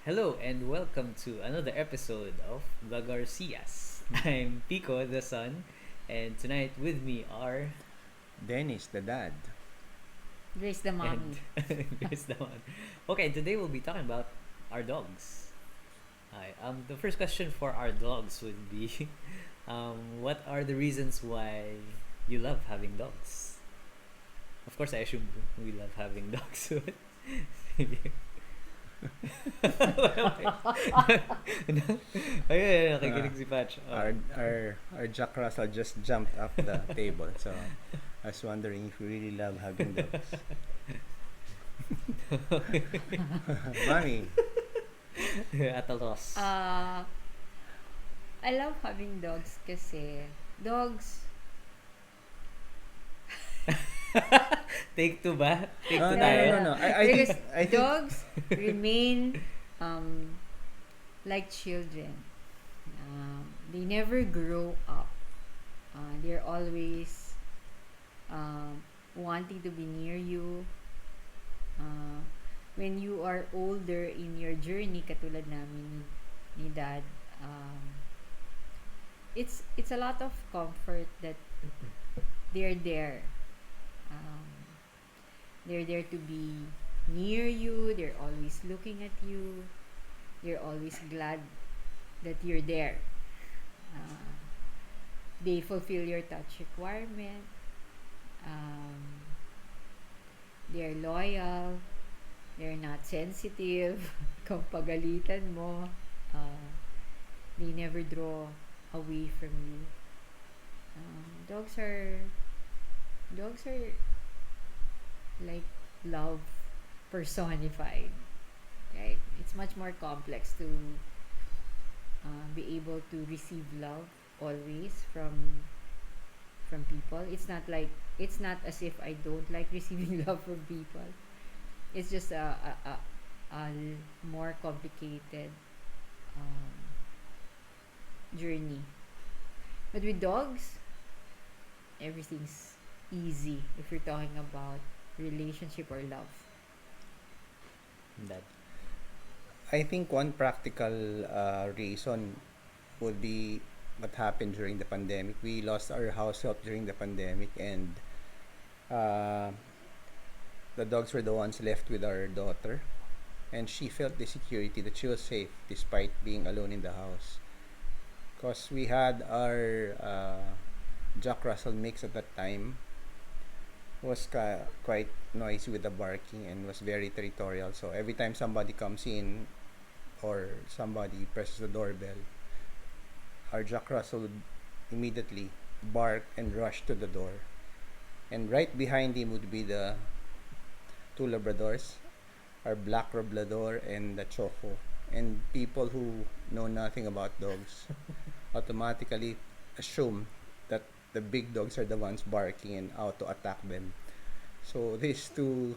Hello and welcome to another episode of the Garcias. I'm Pico, the son, and tonight with me are Dennis, the dad. Grace the and mommy. here's the one. Okay, today we'll be talking about our dogs. Hi. The first question for our dogs would be, what are the reasons why you love having dogs? Of course, I assume we love having dogs. Ayun, Uh, nakikinig si Patch. Oh. our Jack Russell just jumped off the table. So I was wondering if you really love having dogs. Mommy. At a loss. Uh, I love having dogs kasi dogs, Take two ba? Take No, two no, no, tayo? no, yeah, no. I think because I think dogs remain um, like children. They never grow up. They're always wanting to be near you. Uh, when you are older in your journey, katulad namin ni Dad, it's a lot of comfort that they're there. Um, they're there to be near you. They're always looking at you. They're always glad that you're there. Uh, they fulfill your touch requirement. Um, they're loyal. They're not sensitive. Kung pagalitan mo, uh, they never draw away from you. Dogs are like love personified, right? It's much more complex to be able to receive love always from people. It's not as if I don't like receiving love from people. It's just a more complicated um, journey. But with dogs, everything's easy if you're talking about relationship or love. That. I think one practical reason would be what happened during the pandemic. We lost our house help during the pandemic, and uh, the dogs were the ones left with our daughter, and she felt the security that she was safe despite being alone in the house. Because we had our Jack Russell mix at that time was quite noisy with the barking and was very territorial. So every time somebody comes in or somebody presses the doorbell, our Jack Russell would immediately bark and rush to the door. And right behind him would be the two Labradors, our Black Labrador and the Choco. And people who know nothing about dogs automatically assume that the big dogs are the ones barking and out to attack them. So these two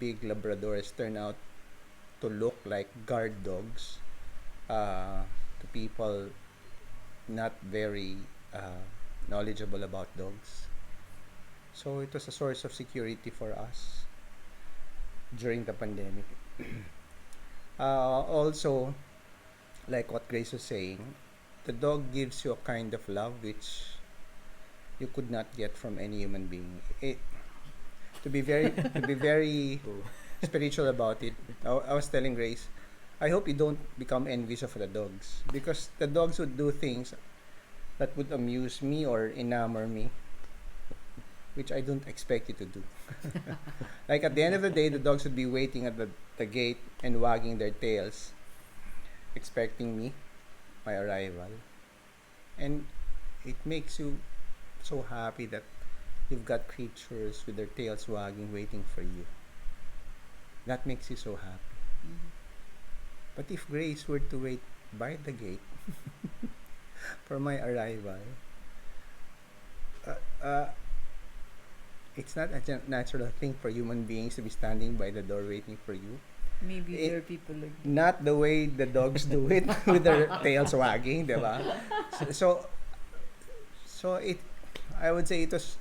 big Labradors turn out to look like guard dogs to people not very uh, knowledgeable about dogs. So it was a source of security for us during the pandemic. Also, like what Grace was saying, the dog gives you a kind of love which you could not get from any human being. To be very Oh. spiritual about it, I was telling Grace, I hope you don't become envious of the dogs because the dogs would do things that would amuse me or enamor me, which I don't expect you to do. Like at the end of the day, the dogs would be waiting at the gate and wagging their tails, expecting me, my arrival. And it makes you so happy that you've got creatures with their tails wagging waiting for you. That makes you so happy. Mhm. But if Grace were to wait by the gate for my arrival, uh, uh, it's not a natural thing for human beings to be standing by the door waiting for you. Maybe there are It, people like that. not the way the dogs do it with their tails wagging, diba? So, so it, I would say it was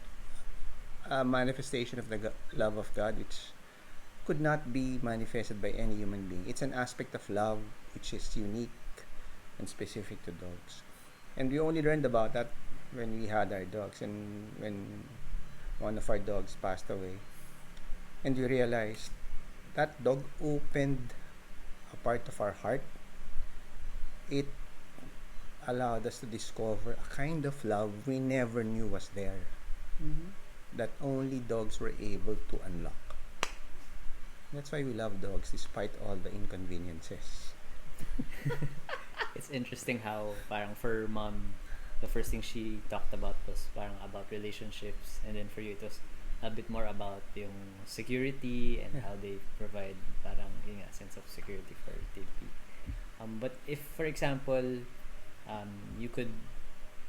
a manifestation of the love of God, which could not be manifested by any human being. It's an aspect of love which is unique and specific to dogs. And we only learned about that when we had our dogs and when one of our dogs passed away. And we realized that dog opened a part of our heart. It allowed us to discover a kind of love we never knew was there, Mm-hmm. that only dogs were able to unlock. That's why we love dogs despite all the inconveniences. It's interesting how parang for mom, the first thing she talked about was parang about relationships, and then for you it was a bit more about yung security and Yeah. how they provide parang yung sense of security for TP. But if for example, you could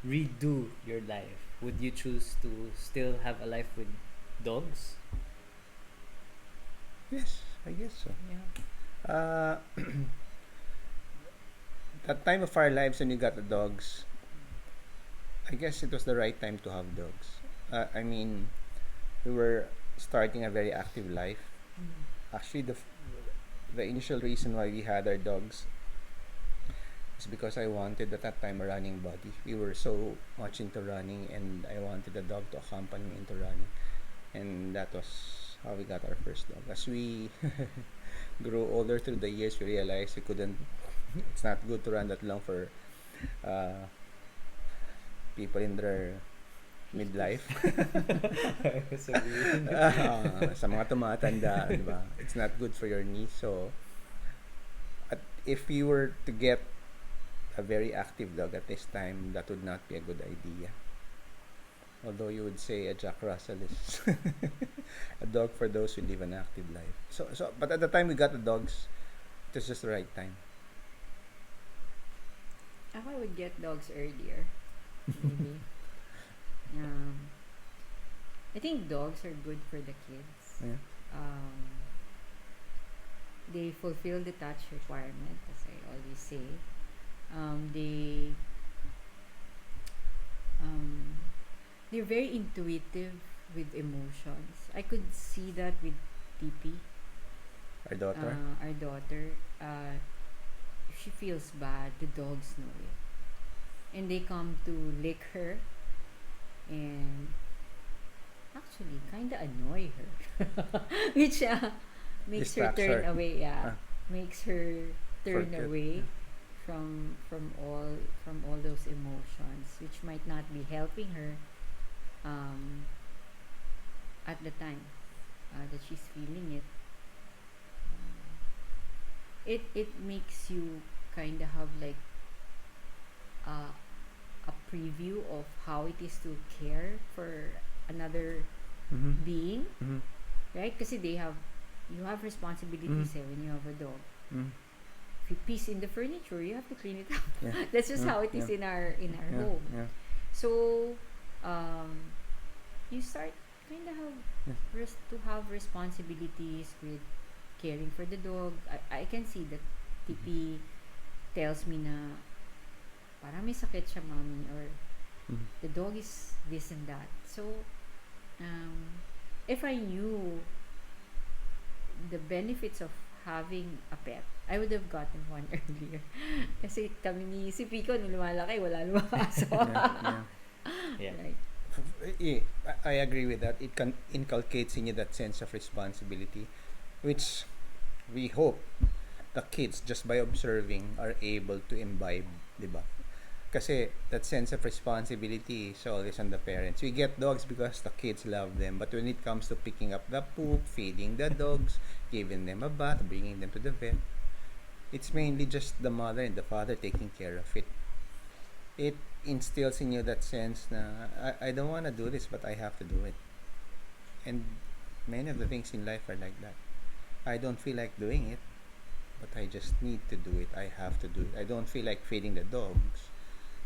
redo your life, would you choose to still have a life with dogs? Yes, I guess so. Yeah. Uh, that time of our lives when we got the dogs, I guess it was the right time to have dogs. I mean, we were starting a very active life. Mm. Actually, the initial reason why we had our dogs is because I wanted at that time a running buddy. We were so much into running, and I wanted a dog to accompany me into running, and that was how we got our first dog. As we grew older through the years, we realized we couldn't. It's not good to run that long for uh, people in their midlife. Sabihin. Sa mga tumatanda, di ba? It's not good for your knees. So, if you were to get a very active dog at this time, that would not be a good idea. Although you would say a Jack Russell is a dog for those who live an active life. But at the time we got the dogs, it was just the right time. I would get dogs earlier. Maybe. I think dogs are good for the kids. Yeah. They fulfill the touch requirement, as I always say. They they're very intuitive with emotions. I could see that with TP, Our daughter. our daughter. If she feels bad, the dogs know it, and they come to lick her, and actually kind of annoy her, which makes her Distracts turn her. away. Yeah, Ah. makes her turn Forget. away from all those emotions, which might not be helping her at the time that she's feeling it. It makes you kind of have like a preview of how it is to care for another Mm-hmm. being, Mm-hmm. right? Because you have responsibilities when you have a dog. Mm-hmm. If you piece in the furniture, you have to clean it up. Yeah. That's just how it is Yeah. in our Yeah. home. Yeah. So you start kind of Yeah. to have responsibilities with caring for the dog. I can see that TP tells me na parang may sakit siya, mommy, or Mm-hmm. the dog is this and that. So if I knew the benefits of having a pet, I would have gotten one earlier. Kasi kami ni si Pico, nung lumalaki, wala lumakaso. Yeah. Yeah. Right. I agree with that. It can inculcates in you that sense of responsibility, which we hope the kids, just by observing, are able to imbibe, di ba? Kasi that sense of responsibility is always on the parents. We get dogs because the kids love them, but when it comes to picking up the poop, feeding the dogs, giving them a bath, bringing them to the vet, it's mainly just the mother and the father taking care of it. It instills in you that sense na I don't want to do this, but I have to do it. And many of the things in life are like that. I don't feel like doing it, but I just need to do it. I have to do it. I don't feel like feeding the dogs,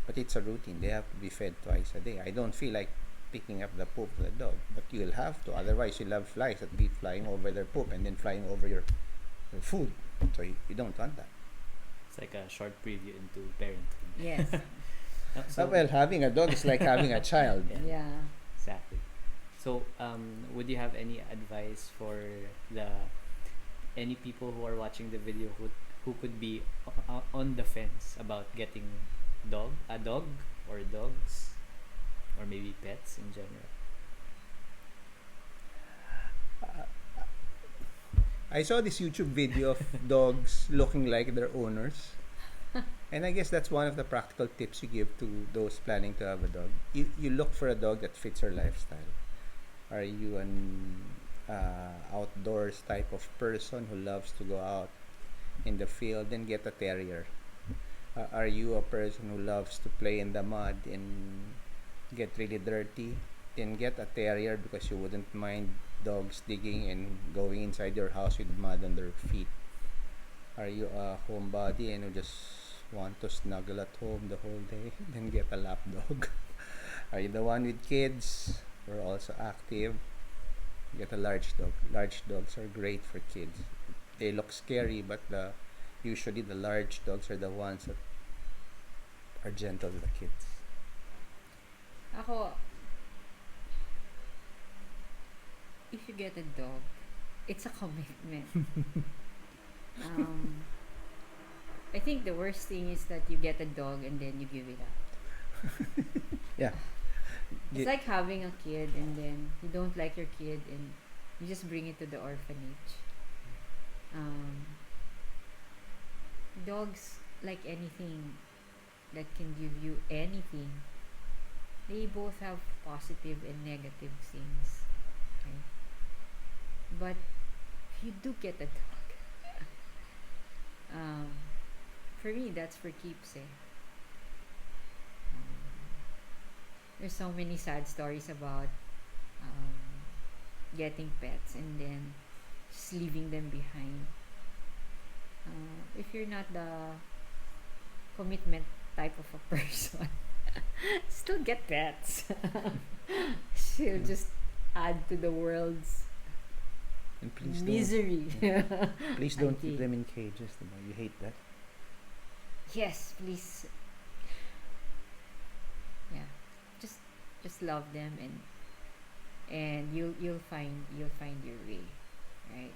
but it's a routine. They have to be fed twice a day. I don't feel like picking up the poop of the dog, but you'll have to. Otherwise, you'll have flies that be flying over their poop and then flying over your food. So you don't want that. It's like a short preview into parenthood. Yes. Well, having a dog is like having a child. Yeah. Yeah. Exactly. So, would you have any advice for the any people who are watching the video who who could be on the fence about getting a dog or dogs, or maybe pets in general? I saw this YouTube video of dogs looking like their owners. And I guess that's one of the practical tips you give to those planning to have a dog. You look for a dog that fits your lifestyle. Are you an outdoors type of person who loves to go out in the field? Then get a terrier. Are you a person who loves to play in the mud and get really dirty? Then get a terrier because you wouldn't mind dogs digging and going inside your house with mud on their feet. Are you a homebody and you just want to snuggle at home the whole day? Then get a lap dog. Are you the one with kids who are also active? Get a large dog. Large dogs are great for kids. They look scary, but usually the large dogs are the ones that are gentle with the kids. Ako, if you get a dog, it's a commitment. I think the worst thing is that you get a dog and then you give it up. Yeah. It's like having a kid and then you don't like your kid and you just bring it to the orphanage. Dogs, like anything that can give you anything, they both have positive and negative things. Okay? But if you do get a dog, for me, that's for keeps. There's so many sad stories about getting pets and then just leaving them behind. If you're not the commitment type of a person, still get pets. She'll just add to the world's And please misery. please don't keep them in cages. You hate that. Yes, please. Yeah, just love them and you'll find your way, right?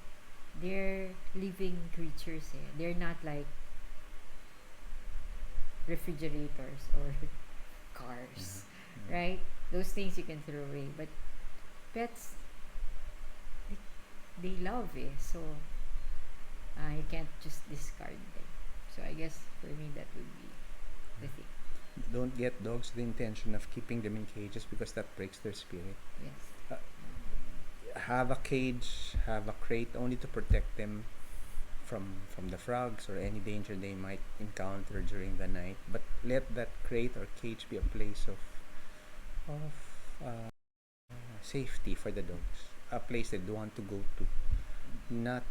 They're living creatures. They're not like refrigerators or cars, right? Those things you can throw away, but pets, they love so you can't just discard them. So I guess for me that would be the thing. Don't get dogs with the intention of keeping them in cages because that breaks their spirit. Yes. Have a cage, have a crate only to protect them from the frogs or any danger they might encounter during the night. But let that crate or cage be a place of safety for the dogs, a place they want to go to, not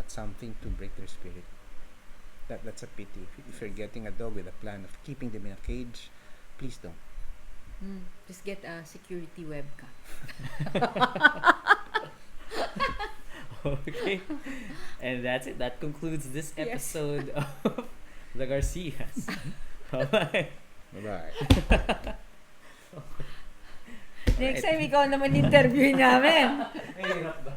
something to break their spirit. That's a pity. If you're getting a dog with a plan of keeping them in a cage, please don't. Just get a security webcam. Okay. And that's it. That concludes this Yes. episode of The Garcias. Bye-bye. Bye. Next time, ikaw naman interview namin. Mahirap ba?